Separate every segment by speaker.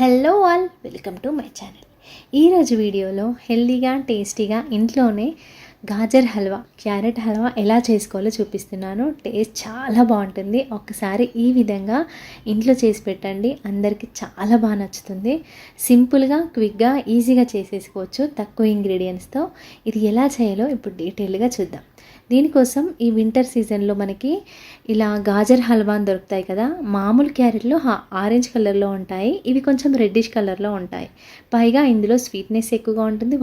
Speaker 1: Hello all, welcome to my channel. ఈరోజు వీడియోలో హెల్దీగా టేస్టీగా ఇంట్లోనే గాజర్ హల్వా, క్యారెట్ హల్వా ఎలా చేసుకోవాలో చూపిస్తున్నాను. టేస్ట్ చాలా బాగుంటుంది. ఒక్కసారి ఈ విధంగా ఇంట్లో చేసి పెట్టండి, అందరికీ చాలా బాగా నచ్చుతుంది. సింపుల్గా, క్విక్గా, ఈజీగా చేసేసుకోవచ్చు తక్కువ ఇంగ్రీడియంట్స్తో. ఇది ఎలా చేయాలో ఇప్పుడు డీటెయిల్గా చూద్దాం. దీనికోసం ఈ వింటర్ సీజన్లో మనకి ఇలా గాజర్ హల్వా అని దొరుకుతాయి కదా. మామూలు క్యారెట్లు ఆరెంజ్ కలర్లో ఉంటాయి, ఇవి కొంచెం రెడ్డిష్ కలర్లో ఉంటాయి. పైగా ఇందులో స్వీట్నెస్ ఎక్కువగా ఉంటుంది,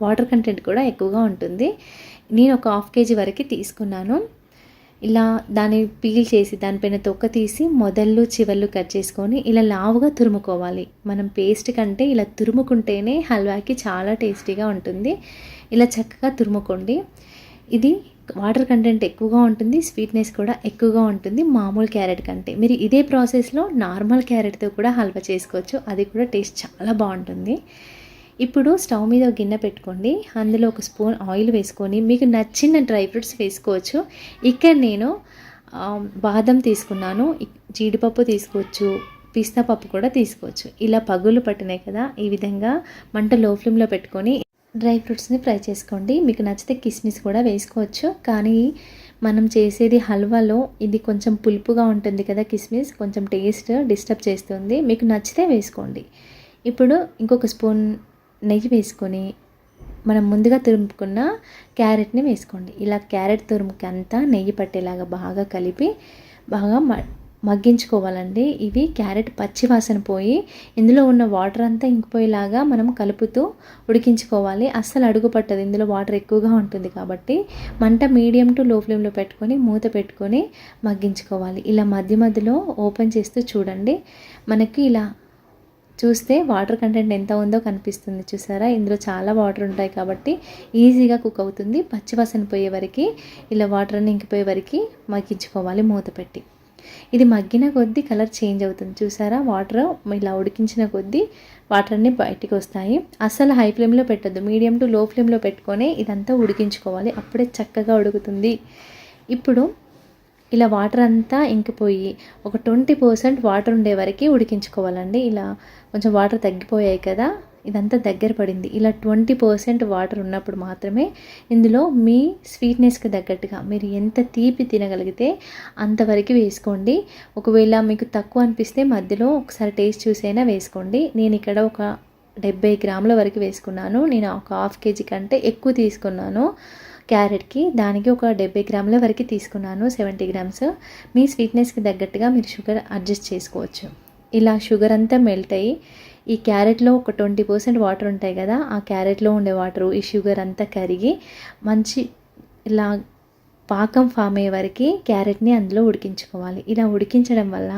Speaker 1: వాటర్ కంటెంట్ కూడా ఎక్కువగా ఉంటుంది. నేను ఒక హాఫ్ కేజీ వరకు తీసుకున్నాను. ఇలా దాన్ని పీల్ చేసి దానిపైన తొక్క తీసి మొదళ్ళు చివర్లు కట్ చేసుకొని ఇలా లావుగా తురుముకోవాలి. మనం పేస్ట్ కంటే ఇలా తురుముకుంటేనే హల్వాకి చాలా టేస్టీగా ఉంటుంది. ఇలా చక్కగా తురుముకోండి. ఇది వాటర్ కంటెంట్ ఎక్కువగా ఉంటుంది, స్వీట్నెస్ కూడా ఎక్కువగా ఉంటుంది మామూలు క్యారెట్ కంటే. మీరు ఇదే ప్రాసెస్లో నార్మల్ క్యారెట్తో కూడా హల్వా చేసుకోవచ్చు, అది కూడా టేస్ట్ చాలా బాగుంటుంది. ఇప్పుడు స్టవ్ మీద ఒక గిన్నె పెట్టుకోండి. అందులో ఒక స్పూన్ ఆయిల్ వేసుకొని మీకు నచ్చిన డ్రై ఫ్రూట్స్ వేసుకోవచ్చు. ఇక్కడ నేను బాదం తీసుకున్నాను, జీడిపప్పు తీసుకోవచ్చు, పిస్తా పప్పు కూడా తీసుకోవచ్చు. ఇలా పగులు పట్టినాయి కదా, ఈ విధంగా మంట లో ఫ్లేమ్లో పెట్టుకొని డ్రై ఫ్రూట్స్ని ఫ్రై చేసుకోండి. మీకు నచ్చితే కిస్మిస్ కూడా వేసుకోవచ్చు, కానీ మనం చేసేది హల్వాలో ఇది కొంచెం పులుపుగా ఉంటుంది కదా, కిస్మిస్ కొంచెం టేస్ట్ డిస్టర్బ్ చేస్తుంది. మీకు నచ్చితే వేసుకోండి. ఇప్పుడు ఇంకొక స్పూన్ నెయ్యి వేసుకొని మనం ముందుగా తురుముకున్న క్యారెట్ని వేసుకోండి. ఇలా క్యారెట్ తురుముకి అంతా నెయ్యి పట్టేలాగా బాగా కలిపి బాగా మగ్గించుకోవాలండి. ఇవి క్యారెట్ పచ్చి వాసన పోయి ఇందులో ఉన్న వాటర్ అంతా ఇంకిపోయేలాగా మనం కలుపుతూ ఉడికించుకోవాలి. అస్సలు అడుగు పట్టదు, ఇందులో వాటర్ ఎక్కువగా ఉంటుంది కాబట్టి. మంట మీడియం టు లో ఫ్లేమ్లో పెట్టుకొని మూత పెట్టుకొని మగ్గించుకోవాలి. ఇలా మధ్య మధ్యలో ఓపెన్ చేస్తూ చూడండి. మనకి ఇలా చూస్తే వాటర్ కంటెంట్ ఎంత ఉందో కనిపిస్తుంది, చూసారా? ఇందులో చాలా వాటర్ ఉంటాయి కాబట్టి ఈజీగా కుక్ అవుతుంది. పచ్చివాసన పోయే వరకు ఇలా వాటర్ అన్ని ఇంకిపోయే వరకు మగ్గించుకోవాలి మూత పెట్టి. ఇది మగ్గిన కొద్దీ కలర్ చేంజ్ అవుతుంది, చూసారా? వాటర్ ఇలా ఉడికించిన కొద్దీ వాటర్ అన్నీ బయటికి వస్తాయి. అస్సలు హై ఫ్లేమ్లో పెట్టద్దు, మీడియం టు లో ఫ్లేమ్లో పెట్టుకొని ఇదంతా ఉడికించుకోవాలి, అప్పుడే చక్కగా ఉడుకుతుంది. ఇప్పుడు ఇలా వాటర్ అంతా ఇంకిపోయి ఒక 20% వాటర్ ఉండే వరకు ఉడికించుకోవాలండి. ఇలా కొంచెం వాటర్ తగ్గిపోయాయి కదా, ఇదంతా దగ్గర పడింది. ఇలా 20% వాటర్ ఉన్నప్పుడు మాత్రమే ఇందులో మీ స్వీట్నెస్కి తగ్గట్టుగా మీరు ఎంత తీపి తినగలిగితే అంతవరకు వేసుకోండి. ఒకవేళ మీకు తక్కువ అనిపిస్తే మధ్యలో ఒకసారి టేస్ట్ చూసైనా వేసుకోండి. నేను ఇక్కడ ఒక 70 గ్రాముల వరకు వేసుకున్నాను. నేను ఒక హాఫ్ కేజీ కంటే ఎక్కువ తీసుకున్నాను క్యారెట్కి, దానికి ఒక 70 గ్రాముల వరకు తీసుకున్నాను, 70 గ్రామ్స్. మీ స్వీట్నెస్కి తగ్గట్టుగా మీరు షుగర్ అడ్జస్ట్ చేసుకోవచ్చు. ఇలా షుగర్ అంతా మెల్ట్ అయ్యి ఈ క్యారెట్లో ఒక 20% వాటర్ ఉంటాయి కదా, ఆ క్యారెట్లో ఉండే వాటరు ఈ షుగర్ అంతా కరిగి మంచి ఇలా పాకం ఫామ్ అయ్యే వరకు క్యారెట్ని అందులో ఉడికించుకోవాలి. ఇలా ఉడికించడం వల్ల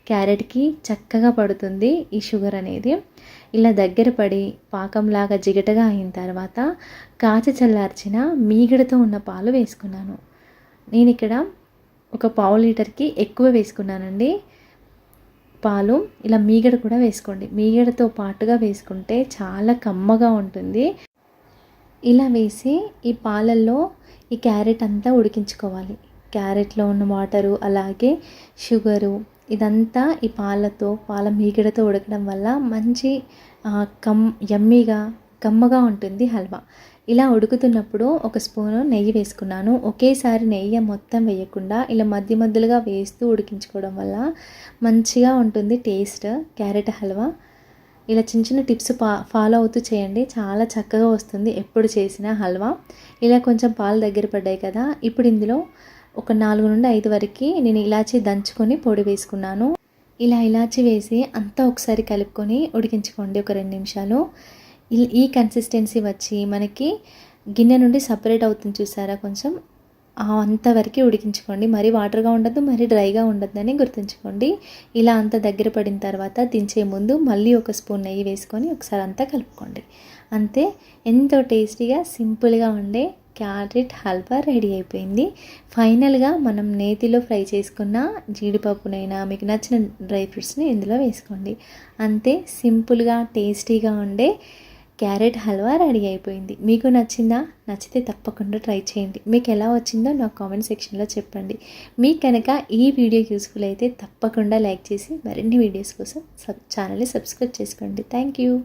Speaker 1: క్యారెట్కి చక్కగా పడుతుంది ఈ షుగర్ అనేది. ఇలా దగ్గర పడి పాకంలాగా జిగటగా అయిన తర్వాత కాచి చల్లార్చిన మీగడతో ఉన్న పాలు వేసుకున్నాను. నేను ఇక్కడ ఒక పావు లీటర్కి ఎక్కువ వేసుకున్నానండి పాలు. ఇలా మీగడ కూడా వేసుకోండి, మీగడతో పాటుగా వేసుకుంటే చాలా కమ్మగా ఉంటుంది. ఇలా వేసి ఈ పాలల్లో ఈ క్యారెట్ అంతా ఉడికించుకోవాలి. క్యారెట్లో ఉన్న వాటరు అలాగే షుగరు ఇదంతా ఈ పాల మీగడతో ఉడకడం వల్ల మంచి యమ్మీగా కమ్మగా ఉంటుంది హల్వా. ఇలా ఉడుకుతున్నప్పుడు ఒక స్పూను నెయ్యి వేసుకున్నాను. ఒకేసారి నెయ్యి మొత్తం వేయకుండా ఇలా మధ్య మధ్యలుగా వేస్తూ ఉడికించుకోవడం వల్ల మంచిగా ఉంటుంది టేస్ట్ క్యారెట్ హల్వా. ఇలా చిన్న చిన్న టిప్స్ ఫాలో అవుతూ చేయండి, చాలా చక్కగా వస్తుంది ఎప్పుడు చేసినా హల్వా. ఇలా కొంచెం పాలు దగ్గర పడ్డాయి కదా, ఇప్పుడు ఇందులో ఒక 4 నుండి 5 వరకు నేను ఇలాచీ దంచుకొని పొడి వేసుకున్నాను. ఇలా ఇలాచీ వేసి అంతా ఒకసారి కలుపుకొని ఉడికించుకోండి ఒక 2 నిమిషాలు. ఈ కన్సిస్టెన్సీ వచ్చి మనకి గిన్నె నుండి సపరేట్ అవుతుంది, చూసారా? కొంచెం అంతవరకు ఉడికించుకోండి. మరీ వాటర్గా ఉండద్దు, మరీ డ్రైగా ఉండద్దని గుర్తుంచుకోండి. ఇలా అంత దగ్గర పడిన తర్వాత దించే ముందు మళ్ళీ ఒక స్పూన్ నెయ్యి వేసుకొని ఒకసారి అంతా కలుపుకోండి. అంతే, ఎంతో టేస్టీగా సింపుల్గా ఉండే క్యారెట్ హల్వా రెడీ అయిపోయింది. ఫైనల్గా మనం నేతిలో ఫ్రై చేసుకున్న జీడిపప్పునైనా మీకు నచ్చిన డ్రై ఫ్రూట్స్ని ఇందులో వేసుకోండి. అంతే, సింపుల్గా టేస్టీగా ఉండే క్యారెట్ హల్వా రెడీ అయిపోయింది. మీకు నచ్చిందా? నచ్చితే తప్పకుండా ట్రై చేయండి. మీకు ఎలా వచ్చిందో నాకు కామెంట్ సెక్షన్లో చెప్పండి. మీకు కనుక ఈ వీడియో యూస్ఫుల్ అయితే తప్పకుండా లైక్ చేసి మరిన్ని వీడియోస్ కోసం ఛానల్ని సబ్స్క్రైబ్ చేసుకోండి. Thank you.